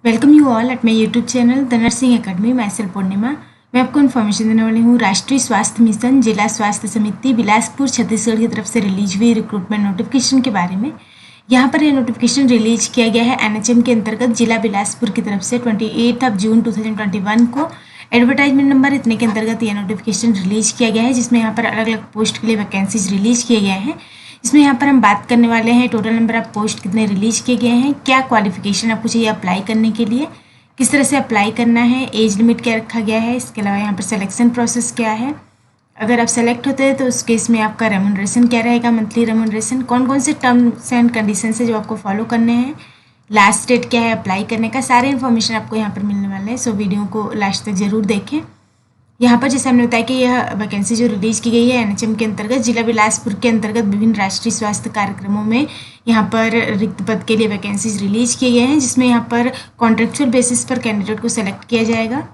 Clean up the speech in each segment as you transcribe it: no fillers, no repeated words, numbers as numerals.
Welcome you all at my YouTube channel the nursing academy. मैं cell पूर्णिमा। मैं आपको information देने वाली हूँ राष्ट्रीय स्वास्थ्य मिशन जिला स्वास्थ्य समिति बिलासपुर छत्तीसगढ़ की तरफ से रिलीज हुई रिक्रूटमेंट नोटिफिकेशन के बारे में। यहाँ पर यह नोटिफिकेशन रिलीज किया गया है एनएचएम के अंतर्गत जिला बिलासपुर की तरफ से 28 जून 2021 को। एडवर्टाइजमेंट नंबर इतने के अंतर्गत यह नोटिफिकेशन रिलीज किया गया है, जिसमें यहाँ पर अलग अलग पोस्ट के लिए वैकेंसीज रिलीज किए गए हैं। इसमें यहाँ पर हम बात करने वाले हैं टोटल नंबर ऑफ पोस्ट कितने रिलीज किए गए हैं, क्या क्वालिफिकेशन आपको चाहिए अप्लाई करने के लिए, किस तरह से अप्लाई करना है, एज लिमिट क्या रखा गया है, इसके अलावा यहाँ पर सिलेक्शन प्रोसेस क्या है, अगर आप सेलेक्ट होते हैं तो उस केस में आपका रेमुनरेशन क्या रहेगा, मंथली रेमुनरेशन, कौन कौन से टर्म्स एंड कंडीशन है जो आपको फॉलो करने हैं, लास्ट डेट क्या है अप्लाई करने का, सारे इन्फॉर्मेशन आपको यहाँ पर मिलने वाले हैं। सो वीडियो को लास्ट तक जरूर देखें। यहाँ पर जैसे हमने बताया कि यह वैकेंसी जो रिलीज की गई है एनएचएम के अंतर्गत जिला बिलासपुर के अंतर्गत विभिन्न राष्ट्रीय स्वास्थ्य कार्यक्रमों में यहाँ पर रिक्त पद के लिए वैकेंसीज रिलीज किए गए हैं, जिसमें यहाँ पर कॉन्ट्रेक्चुअल बेसिस पर कैंडिडेट को सेलेक्ट किया जाएगा,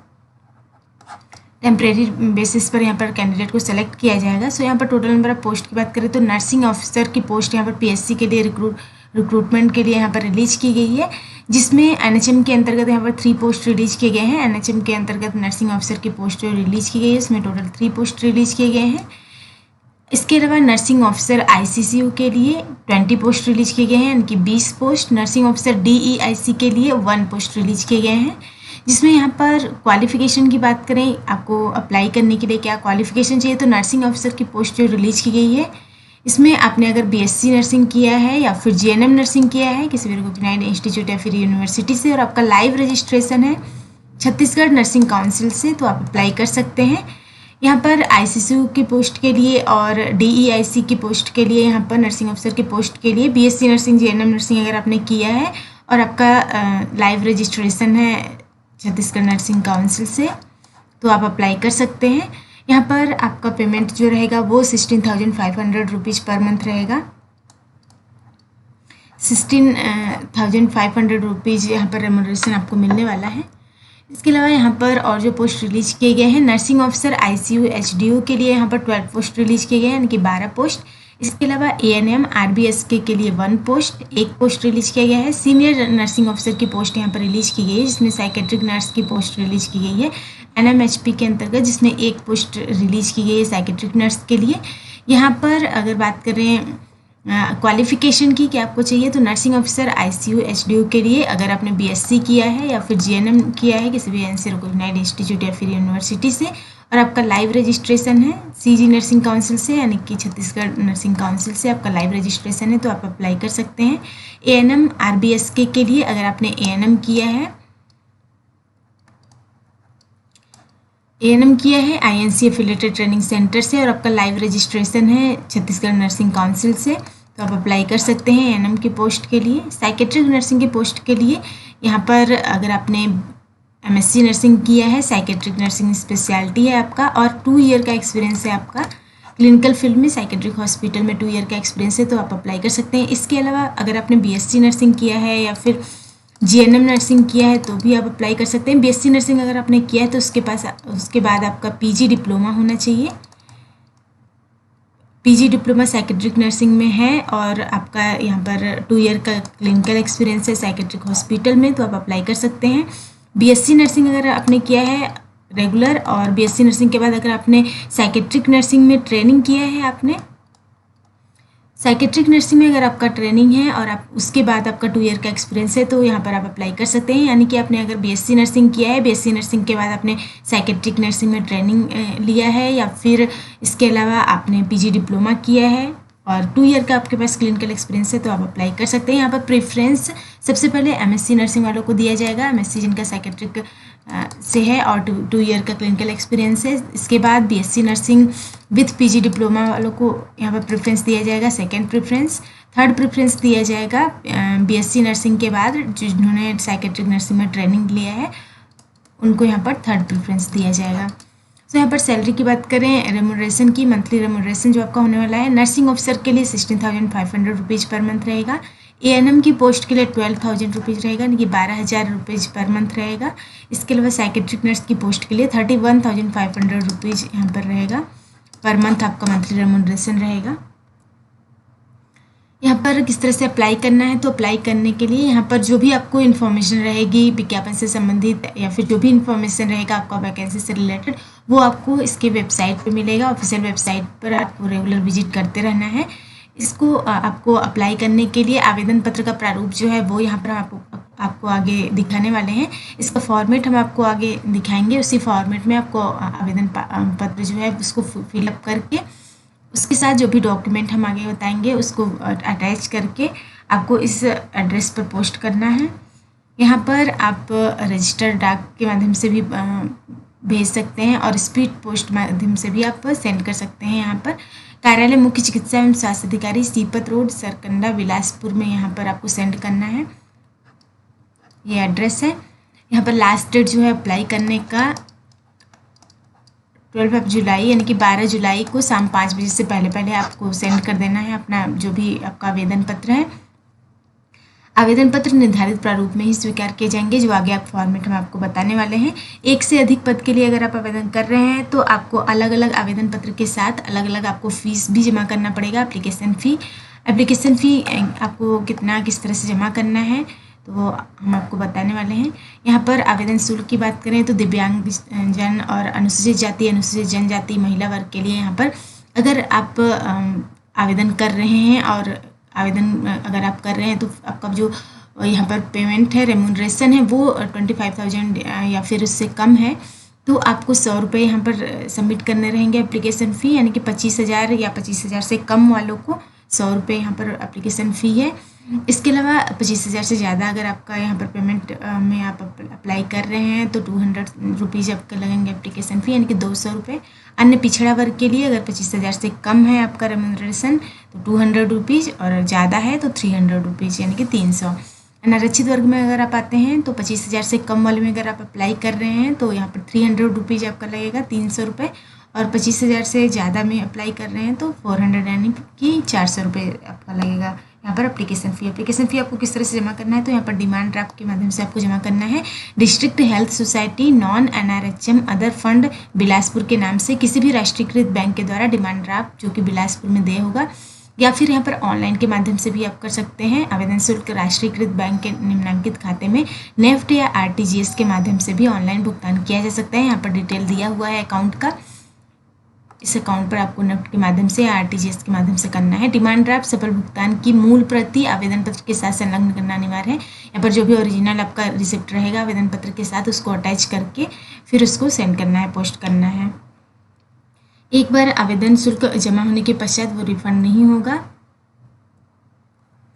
टेम्परेरी बेसिस पर यहाँ पर कैंडिडेट को सेलेक्ट किया जाएगा। सो यहाँ पर टोटल नंबर ऑफ पोस्ट की बात करें तो नर्सिंग ऑफिसर की पोस्ट यहाँ पर पीएससी के लिए रिक्रूटमेंट के लिए यहाँ पर रिलीज की गई है, जिसमें एनएचएम के अंतर्गत यहाँ पर 3 पोस्ट रिलीज किए गए हैं। एनएचएम के अंतर्गत नर्सिंग ऑफिसर की पोस्ट जो रिलीज की गई है उसमें टोटल 3 पोस्ट रिलीज किए गए हैं। इसके अलावा नर्सिंग ऑफिसर आईसीसीयू के लिए 20 पोस्ट रिलीज किए गए हैं, यानी कि 20 पोस्ट। नर्सिंग ऑफिसर डीईआईसी के लिए 1 पोस्ट रिलीज किए गए हैं, जिसमें यहाँ पर क्वालिफिकेशन की बात करें आपको अप्लाई करने के लिए क्या क्वालिफिकेशन चाहिए, तो नर्सिंग ऑफिसर की पोस्ट जो रिलीज की गई है इसमें आपने अगर बीएससी नर्सिंग किया है या फिर जीएनएम नर्सिंग किया है किसी भी रिकॉग्नाइज्ड इंस्टीट्यूट या फिर यूनिवर्सिटी से और आपका लाइव रजिस्ट्रेशन है छत्तीसगढ़ नर्सिंग काउंसिल से, तो आप अप्लाई कर सकते हैं। यहाँ पर आईसीसीयू की पोस्ट के लिए और डीईआईसी की पोस्ट के लिए, यहाँ पर नर्सिंग ऑफिसर की पोस्ट के लिए बीएससी नर्सिंग जीएनएम नर्सिंग अगर आपने किया है और आपका लाइव रजिस्ट्रेशन है छत्तीसगढ़ नर्सिंग काउंसिल से, तो आप अप्लाई कर सकते हैं। यहाँ पर आपका पेमेंट जो रहेगा वो 16,500 रुपीज़ पर मंथ रहेगा। 16,500 रुपीज़ यहाँ पर रेमुनरेशन आपको मिलने वाला है। इसके अलावा यहाँ पर और जो पोस्ट रिलीज किए गए हैं नर्सिंग ऑफिसर आईसीयू एचडीयू के लिए यहाँ पर 12 पोस्ट रिलीज किए गए हैं, यानी कि 12 पोस्ट। इसके अलावा एएनएम आरबीएसके के लिए 1 पोस्ट, 1 पोस्ट रिलीज किया गया है। सीनियर नर्सिंग ऑफिसर की पोस्ट यहाँ पर रिलीज की गई है, जिसमें साइकेट्रिक नर्स की पोस्ट रिलीज की गई है एनएमएचपी के अंतर्गत, जिसमें 1 पोस्ट रिलीज की गई है साइकेट्रिक नर्स के लिए। यहाँ पर अगर बात करें क्वालिफिकेशन की क्या आपको चाहिए, तो नर्सिंग ऑफिसर आईसीयू एचडीयू के लिए अगर आपने बीएससी किया है या फिर जीएनएम किया है किसी भी एनसी रिकॉग्नाइज्ड इंस्टीट्यूट या फिर यूनिवर्सिटी से और आपका लाइव रजिस्ट्रेशन है सीजी नर्सिंग काउंसिल से, यानी कि छत्तीसगढ़ नर्सिंग काउंसिल से आपका लाइव रजिस्ट्रेशन है, तो आप अप्लाई कर सकते हैं। एएनएम आरबीएसके के लिए अगर आपने एएनएम किया है आईएनसी एफिलिएटेड ट्रेनिंग सेंटर से और आपका लाइव रजिस्ट्रेशन है छत्तीसगढ़ नर्सिंग काउंसिल से, तो आप अप्लाई कर सकते हैं एएनएम की पोस्ट के लिए। साइकेट्रिक नर्सिंग की पोस्ट के लिए यहाँ पर अगर आपने एमएससी नर्सिंग किया है, साइकेट्रिक नर्सिंग स्पेशलिटी है आपका और 2 ईयर का एक्सपीरियंस है आपका क्लिनिकल फील्ड में, साइकेट्रिक हॉस्पिटल में 2 ईयर का एक्सपीरियंस है, तो आप अप्लाई कर सकते हैं। इसके अलावा अगर आपने बीएससी नर्सिंग किया है या फिर जीएनएम नर्सिंग किया है तो भी आप अप्लाई कर सकते हैं। बीएससी नर्सिंग अगर आपने किया है तो उसके बाद आपका पीजी डिप्लोमा होना चाहिए। पीजी डिप्लोमा साइकेट्रिक नर्सिंग में है और आपका यहाँ पर 2 ईयर का क्लिनिकल एक्सपीरियंस है साइकेट्रिक हॉस्पिटल में, तो आप अप्लाई कर सकते हैं। बीएससी नर्सिंग अगर आपने किया है रेगुलर और बीएससी नर्सिंग के बाद अगर आपने साइकेट्रिक नर्सिंग में ट्रेनिंग किया है, आपने साइकेट्रिक नर्सिंग में अगर आपका ट्रेनिंग है और आप उसके बाद आपका 2 ईयर का एक्सपीरियंस है, तो यहाँ पर आप अप्लाई कर सकते हैं। यानी कि आपने अगर बीएससी नर्सिंग किया है, बीएससी नर्सिंग के बाद आपने साइकेट्रिक नर्सिंग में ट्रेनिंग लिया है या फिर इसके अलावा आपने पीजी डिप्लोमा किया है और 2 ईयर का आपके पास क्लिनिकल एक्सपीरियंस है, तो आप अप्लाई कर सकते हैं। यहाँ पर प्रेफरेंस सबसे पहले एमएससी नर्सिंग वालों को दिया जाएगा, एमएससी जिनका साइकेट्रिक से है और 2 ईयर का क्लिनिकल एक्सपीरियंस है। इसके बाद BSc nursing with PG diploma वालों को यहाँ पर प्रेफरेंस दिया जाएगा, सेकंड प्रेफरेंस। थर्ड प्रेफरेंस दिया जाएगा बीएससी नर्सिंग के बाद जिन्होंने साइकेट्रिक नर्सिंग में ट्रेनिंग लिया है उनको यहाँ पर थर्ड प्रेफरेंस दिया जाएगा। तो यहाँ पर सैलरी की बात करें रेमुनरेशन की, मंथली रेमुनरेशन जो आपका होने वाला है नर्सिंग ऑफिसर के लिए 16,500 रुपीज़ पर मंथ रहेगा। एएनएम की पोस्ट के लिए 12,000 रुपीज़ रहेगा, यानी कि 12,000 रुपीज़ पर मंथ रहेगा। इसके अलावा साइकेट्रिक नर्स की पोस्ट के लिए 31,500 रुपीज़ यहाँ पर रहेगा पर मंथ, आपका मंथली रेमुनरेशन रहेगा। यहाँ पर किस तरह से अप्लाई करना है, तो अप्लाई करने के लिए यहाँ पर जो भी आपको इन्फॉर्मेशन रहेगी विज्ञापन से संबंधित या फिर जो भी इन्फॉर्मेशन रहेगा आपका वैकेंसी से रिलेटेड, वो आपको इसके वेबसाइट पे मिलेगा। ऑफिशियल वेबसाइट पर आपको रेगुलर विजिट करते रहना है। इसको आपको अप्लाई करने के लिए आवेदन पत्र का प्रारूप जो है वो यहाँ पर आपको आगे दिखाने वाले हैं। इसका फॉर्मेट हम आपको आगे दिखाएंगे। उसी फॉर्मेट में आपको आवेदन पत्र जो है उसको फिलअप करके उसके साथ जो भी डॉक्यूमेंट हम आगे बताएंगे उसको अटैच करके आपको इस एड्रेस पर पोस्ट करना है। यहाँ पर आप रजिस्टर्ड डाक के माध्यम से भी भेज सकते हैं और स्पीड पोस्ट माध्यम से भी आप सेंड कर सकते हैं। यहाँ पर कार्यालय मुख्य चिकित्सा एवं स्वास्थ्य अधिकारी, सीपत रोड, सरकंडा, बिलासपुर में यहाँ पर आपको सेंड करना है। ये एड्रेस है। यहाँ पर लास्ट डेट जो है अप्लाई करने का 12 जुलाई यानी कि 12 जुलाई को शाम 5 बजे से पहले आपको सेंड कर देना है अपना जो भी आपका आवेदन पत्र है। आवेदन पत्र निर्धारित प्रारूप में ही स्वीकार किए जाएंगे, जो आगे आप फॉर्मेट हम आपको बताने वाले हैं। एक से अधिक पद के लिए अगर आप आवेदन कर रहे हैं तो आपको अलग अलग आवेदन पत्र के साथ अलग अलग आपको फीस भी जमा करना पड़ेगा। एप्लीकेशन फ़ी आपको किस तरह से जमा करना है तो वो हम आपको बताने वाले हैं। यहाँ पर आवेदन शुल्क की बात करें तो दिव्यांग जन और अनुसूचित जाति, अनुसूचित जनजाति, महिला वर्ग के लिए यहाँ पर अगर आप आवेदन कर रहे हैं और आवेदन अगर आप कर रहे हैं तो आपका जो यहाँ पर पेमेंट है, रेम्यूनरेशन है, वो 25,000 या फिर उससे कम है तो आपको 100 रुपये यहाँ पर सबमिट करने रहेंगे एप्लीकेशन फ़ी, यानी कि 25,000 या 25,000 से कम वालों को 100 रुपये यहाँ पर एप्लीकेशन फ़ी है। इसके अलावा 25,000 से ज़्यादा अगर आपका यहाँ पर पेमेंट में आप अप्लाई कर रहे हैं तो 200 रुपीज़ आपका लगेंगे एप्लीकेशन फ़ी, यानी कि 200 रुपये। अन्य पिछड़ा वर्ग के लिए अगर 25,000 से कम है आपका रेम्यूनरेशन तो 200 रुपीज़ और ज़्यादा है तो 300 रुपीज़, यानी कि 300। अनारक्षित वर्ग में अगर आप आते हैं तो 25,000 से कम वाले में अगर आप अप्लाई कर रहे हैं तो यहाँ पर 300 रुपीज़ आपका लगेगा, 300 रुपये। और 25,000 से ज़्यादा में अप्लाई कर रहे हैं तो 400 यानी कि 400 रुपये आपका लगेगा यहाँ पर एप्लीकेशन फ़ी आपको किस तरह से जमा करना है तो यहाँ पर डिमांड ड्राफ्ट के माध्यम से आपको जमा करना है। District health society non NRHM other fund Bilaspur के नाम से किसी भी राष्ट्रीयकृत बैंक के द्वारा डिमांड ड्राफ्ट जो कि बिलासपुर में देय होगा, या फिर यहाँ पर ऑनलाइन के माध्यम से भी आप कर सकते हैं। आवेदन शुल्क राष्ट्रीयकृत बैंक के निम्नांकित खाते में नेफ्ट या RTGS के माध्यम से भी ऑनलाइन भुगतान किया जा सकता है। यहाँ पर डिटेल दिया हुआ है अकाउंट का। इस अकाउंट पर आपको नेफ्ट के माध्यम से या RTGS के माध्यम से करना है। डिमांड ड्राफ्ट सफल भुगतान की मूल प्रति आवेदन पत्र के साथ संलग्न करना अनिवार्य है। यहाँ पर जो भी ओरिजिनल आपका रिसिप्ट रहेगा आवेदन पत्र के साथ उसको अटैच करके फिर उसको सेंड करना है, पोस्ट करना है। एक बार आवेदन शुल्क जमा होने के पश्चात वो रिफंड नहीं होगा।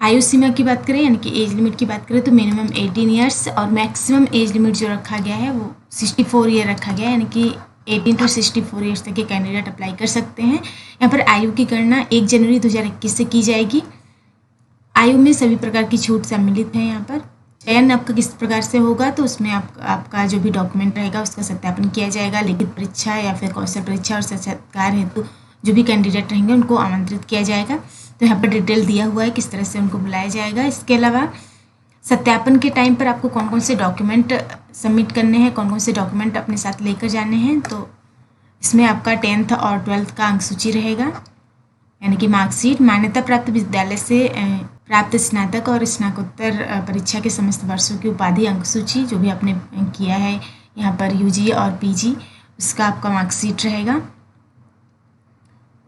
आयु सीमा की बात करें यानी कि एज लिमिट की बात करें तो मिनिमम 18 ईयर्स और मैक्सिमम एज लिमिट जो रखा गया है वो 64 ईयर रखा गया है, यानी कि 18 to 64 ईयर्स तक के कैंडिडेट अप्लाई कर सकते हैं। यहाँ पर आयु की गणना 1 जनवरी 2021 से की जाएगी। आयु में सभी प्रकार की छूट सम्मिलित है। यहाँ पर चयन आपका किस प्रकार से होगा तो उसमें आपका जो भी डॉक्यूमेंट रहेगा उसका सत्यापन किया जाएगा। लिखित परीक्षा या फिर कौशल परीक्षा और साक्षात्कार हेतु जो भी कैंडिडेट रहेंगे उनको आमंत्रित किया जाएगा। तो यहाँ पर डिटेल दिया हुआ है किस तरह से उनको बुलाया जाएगा। इसके अलावा सत्यापन के टाइम पर आपको कौन कौन से डॉक्यूमेंट सबमिट करने हैं, कौन कौन से डॉक्यूमेंट अपने साथ लेकर जाने हैं, तो इसमें आपका 10th और 12th का अंक सूची रहेगा, यानी कि मार्कशीट, मान्यता प्राप्त विद्यालय से प्राप्त स्नातक और स्नातकोत्तर परीक्षा के समस्त वर्षों की उपाधि अंक सूची जो भी आपने किया है यहाँ पर UG और PG उसका आपका मार्कशीट रहेगा,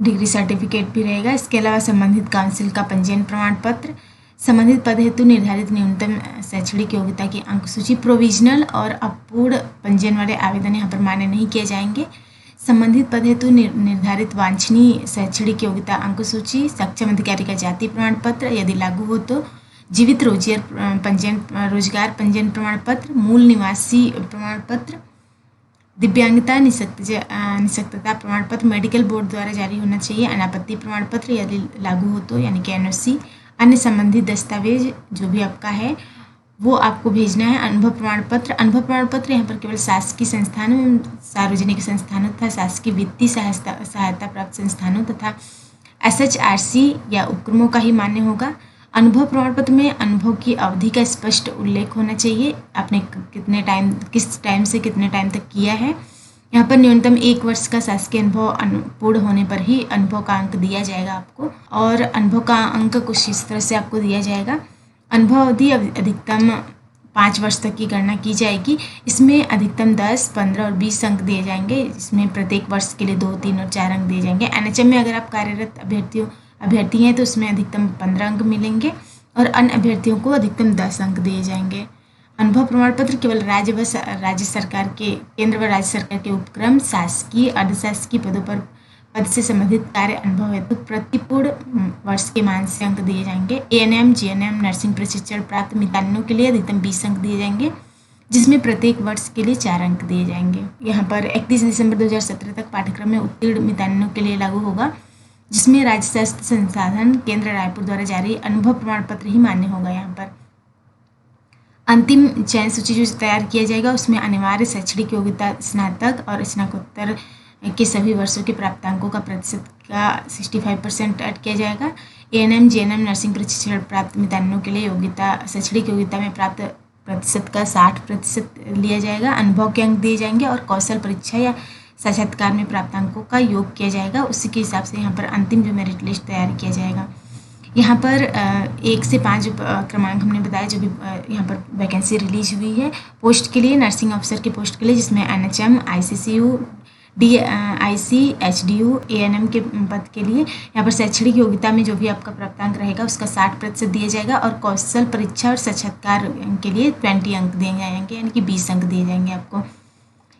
डिग्री सर्टिफिकेट भी रहेगा। इसके अलावा संबंधित काउंसिल का पंजीयन प्रमाण पत्र, संबंधित पद हेतु निर्धारित न्यूनतम शैक्षणिक योग्यता की अंक सूची, प्रोविजनल और अपूर्ण पंजीयन वाले आवेदन यहाँ पर मान्य नहीं किए जाएंगे। संबंधित पद हेतु निर्धारित वांछनीय शैक्षणिक योग्यता अंक सूची, सक्षम अधिकारी का जाति प्रमाण पत्र यदि लागू हो तो, जीवित रोजगार पंजीयन प्रमाण पत्र, मूल निवासी प्रमाण पत्र, दिव्यांगता निःशक्तता प्रमाण पत्र मेडिकल बोर्ड द्वारा जारी होना चाहिए, अनापत्ति प्रमाण पत्र यदि लागू हो तो यानी कि NOC, अन्य संबंधित दस्तावेज जो भी आपका है वो आपको भेजना है। अनुभव प्रमाण पत्र यहाँ पर केवल शासकीय संस्थानों, सार्वजनिक संस्थानों तथा शासकीय वित्तीय सहायता प्राप्त संस्थानों तथा SHRC या उपक्रमों का ही मान्य होगा। अनुभव प्रमाण पत्र में अनुभव की अवधि का स्पष्ट उल्लेख होना चाहिए, आपने किस टाइम से कितने टाइम तक किया है। यहाँ पर न्यूनतम 1 वर्ष का शासकीय अनुभव पूर्ण होने पर ही अनुभव का अंक दिया जाएगा आपको। और अनुभव का अंक कुछ इस तरह से आपको दिया जाएगा। अनुभव अवधि अधिकतम 5 वर्ष तक की गणना की जाएगी। इसमें अधिकतम 10, 15 और 20 अंक दिए जाएंगे। इसमें प्रत्येक वर्ष के लिए 2, 3 और 4 अंक दिए जाएंगे। एनएचएम में अगर आप कार्यरत अभ्यर्थी हैं तो उसमें अधिकतम 15 अंक मिलेंगे और अन्य अभ्यर्थियों को अधिकतम 10 अंक दिए जाएंगे। अनुभव प्रमाण पत्र केवल राज्य सरकार के केंद्र व राज्य सरकार के उपक्रम, शासकीय, अर्धशासकीय पदों पर पद से संबंधित कार्य अनुभव हेतु प्रतिपूर्ण वर्ष के मान से अंक दिए जाएंगे। एएनएम, जीएनएम, नर्सिंग प्रशिक्षण प्राप्त मितानिनों के लिए अधिकतम 20 अंक दिए जाएंगे, जिसमें प्रत्येक वर्ष के लिए 4 अंक दिए जाएंगे। यहाँ पर 31 दिसंबर 2017 तक पाठ्यक्रम में उत्तीर्ण मितानिनों के लिए लागू होगा, जिसमें राज्य स्वास्थ्य संसाधन केंद्र रायपुर द्वारा जारी अनुभव प्रमाण पत्र ही मान्य होगा। यहाँ पर अंतिम चयन सूची जो तैयार किया जाएगा उसमें अनिवार्य शैक्षणिक योग्यता स्नातक और स्नातकोत्तर के सभी वर्षों के प्राप्तांकों का प्रतिशत का 65% ऐड किया जाएगा। एएनएम, जीएनएम, नर्सिंग प्रशिक्षण प्राप्त मितानिनों के लिए योग्यता शैक्षणिक योग्यता में प्राप्त प्रतिशत का 60% लिया जाएगा। अनुभव के अंक दिए जाएंगे और कौशल परीक्षा या साक्षात्कार में प्राप्तांकों का योग किया जाएगा। उसी के हिसाब से यहाँ पर अंतिम जो मेरिट लिस्ट तैयार किया जाएगा। यहाँ पर 1 से 5 क्रमांक हमने बताया जो भी यहाँ पर वैकेंसी रिलीज हुई है पोस्ट के लिए, नर्सिंग ऑफिसर की पोस्ट के लिए, जिसमें NHM, ICCU, DIC, HDU, ANM के पद के लिए यहाँ पर शैक्षणिक योग्यता में जो भी आपका प्राप्तांक रहेगा उसका 60% दिया जाएगा और कौशल परीक्षा और साक्षात्कार के लिए 20 अंक दिए जाएंगे, यानी कि 20 अंक दिए जाएंगे आपको।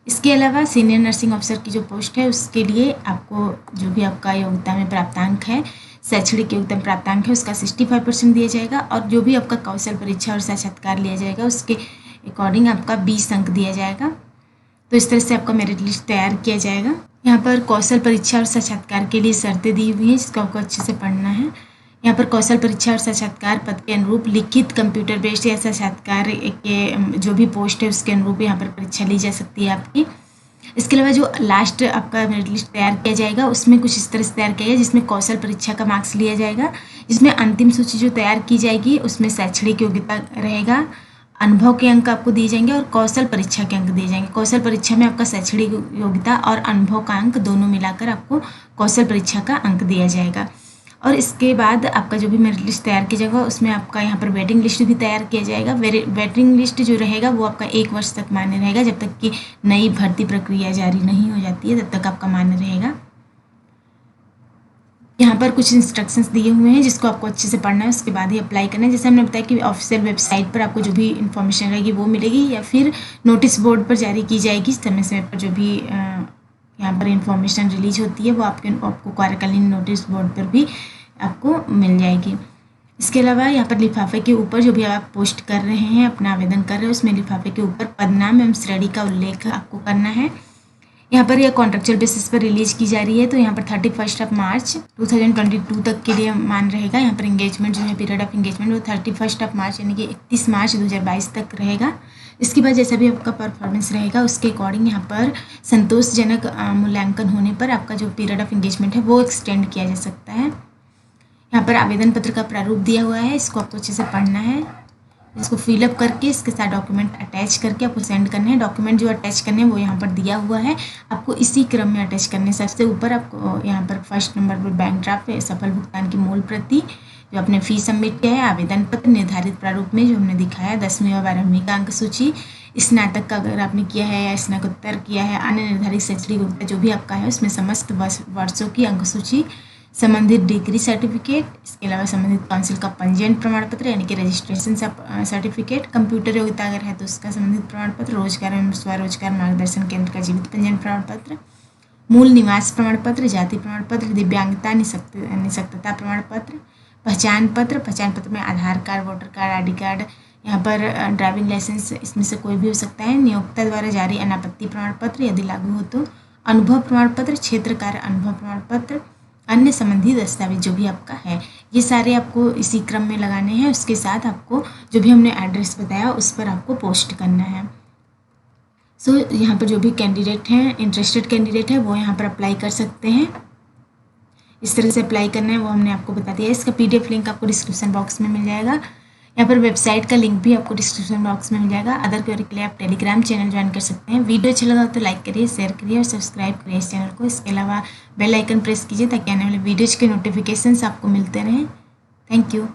इसके अलावा सीनियर नर्सिंग ऑफिसर की जो पोस्ट है उसके लिए आपको जो भी आपका योग्यता में प्राप्तांक है, शैक्षणिक योग्यता प्राप्तांक है, उसका 65% दिया जाएगा और जो भी आपका कौशल परीक्षा और साक्षात्कार लिया जाएगा उसके अकॉर्डिंग आपका 20 अंक दिया जाएगा। तो इस तरह से आपका मेरिट लिस्ट तैयार किया जाएगा। यहाँ पर कौशल परीक्षा और साक्षात्कार के लिए शर्तें दी हुई हैं जिसको आपको अच्छे से पढ़ना है। यहाँ पर कौशल परीक्षा और साक्षात्कार पद के अनुरूप लिखित कंप्यूटर बेस्ड या साक्षात्कार के जो भी पोस्ट है उसके अनुरूप यहाँ पर परीक्षा ली जा सकती है आपकी। इसके अलावा जो लास्ट आपका मेरिट लिस्ट तैयार किया जाएगा उसमें कुछ इस तरह से तैयार किया जाएगा, जिसमें कौशल परीक्षा का मार्क्स लिया जाएगा, जिसमें अंतिम सूची जो तैयार की जाएगी उसमें शैक्षणिक योग्यता रहेगा, अनुभव के अंक आपको दिए जाएंगे और कौशल परीक्षा के अंक दिए जाएंगे। कौशल परीक्षा में आपका शैक्षणिक योग्यता और अनुभव का अंक दोनों मिलाकर आपको कौशल परीक्षा का अंक दिया जाएगा। और इसके बाद आपका जो भी मेरिट लिस्ट तैयार किया जाएगा उसमें आपका यहाँ पर वेटिंग लिस्ट भी तैयार किया जाएगा। वेटिंग लिस्ट जो रहेगा वो आपका 1 वर्ष तक मान्य रहेगा, जब तक कि नई भर्ती प्रक्रिया जारी नहीं हो जाती है तब तक आपका मान्य रहेगा। यहाँ पर कुछ इंस्ट्रक्शंस दिए हुए हैं जिसको आपको अच्छे से पढ़ना है, उसके बाद ही अप्लाई करना है। जैसे हमने बताया कि ऑफिशियल वेबसाइट पर आपको जो भी इन्फॉर्मेशन रहेगी वो मिलेगी या फिर नोटिस बोर्ड पर जारी की जाएगी। समय समय पर जो भी यहाँ पर इंफॉर्मेशन रिलीज होती है वो आपको कार्यकालीन नोटिस बोर्ड पर भी आपको मिल जाएगी। इसके अलावा यहाँ पर लिफाफे के ऊपर जो भी आप पोस्ट कर रहे हैं, अपना आवेदन कर रहे हैं, उसमें लिफाफे के ऊपर पदनाम एवं श्रेणी का उल्लेख आपको करना है। यहाँ पर यह कॉन्ट्रेक्चुअल बेसिस पर रिलीज की जा रही है, तो यहाँ पर 31 मार्च 2022 तक के लिए मान रहेगा। यहाँ पर एंगेजमेंट जो है, पीरियड ऑफ एंगेजमेंट वो 31 मार्च यानी कि 31 मार्च 2022 तक रहेगा। इसके बाद जैसा भी आपका परफॉर्मेंस रहेगा उसके अकॉर्डिंग यहाँ पर संतोषजनक मूल्यांकन होने पर आपका जो पीरियड ऑफ एंगेजमेंट है वो एक्सटेंड किया जा सकता है। यहाँ पर आवेदन पत्र का प्रारूप दिया हुआ है, इसको आपको अच्छे से पढ़ना है। इसको फिलअप करके इसके साथ डॉक्यूमेंट अटैच करके आपको सेंड करने हैं। डॉक्यूमेंट जो अटैच करने हैं वो यहाँ पर दिया हुआ है, आपको इसी क्रम में अटैच करने। सबसे ऊपर आपको यहाँ पर फर्स्ट नंबर पर बैंक ड्राफ्ट सफल भुगतान की मूल प्रति, जो आपने फीस सबमिट किया है, आवेदन पत्र निर्धारित प्रारूप में जो हमने दिखाया, 10वीं और 12वीं का अंक सूची, स्नातक का अगर आपने किया है या स्नातकोत्तर किया है, अन्य निर्धारित शैक्षणिक योग्यता जो भी आपका है उसमें समस्त वर्षों की अंक सूची, संबंधित डिग्री सर्टिफिकेट, इसके अलावा संबंधित काउंसिल का पंजीयन प्रमाण पत्र यानी कि रजिस्ट्रेशन सर्टिफिकेट, कंप्यूटर योग्यता अगर है तो उसका संबंधित प्रमाण पत्र, रोजगार एवं स्वरोजगार मार्गदर्शन केंद्र का जीवित पंजीयन प्रमाण पत्र, मूल निवास प्रमाण पत्र, जाति प्रमाण पत्र, दिव्यांगता निःशक्तता प्रमाण पत्र, पहचान पत्र में Aadhaar card, voter card, ID card, यहाँ पर ड्राइविंग लाइसेंस, इसमें से कोई भी हो सकता है, नियोक्ता द्वारा जारी अनापत्ति प्रमाण पत्र यदि लागू हो तो, अनुभव प्रमाण पत्र, क्षेत्र कार्य अनुभव प्रमाण पत्र, अन्य संबंधी दस्तावेज जो भी आपका है, ये सारे आपको इसी क्रम में लगाने हैं। उसके साथ आपको जो भी हमने एड्रेस बताया उस पर आपको पोस्ट करना है। सो यहाँ पर जो भी कैंडिडेट हैं, इंटरेस्टेड कैंडिडेट है, वो यहाँ पर अप्लाई कर सकते हैं। इस तरह से अप्लाई करना है वो हमने आपको बता दिया। इसका PDF लिंक आपको डिस्क्रिप्शन बॉक्स में मिल जाएगा। यहाँ पर वेबसाइट का लिंक भी आपको डिस्क्रिप्शन बॉक्स में मिल जाएगा। अदर क्वेरी के लिए आप टेलीग्राम चैनल ज्वाइन कर सकते हैं। वीडियो अच्छा लगा तो लाइक करिए, शेयर करिए और सब्सक्राइब करिए इस चैनल को। इसके अलावा बेल आइकन प्रेस कीजिए ताकि आने वाले वीडियोज़ के नोटिफिकेशंस आपको मिलते रहें। Thank you.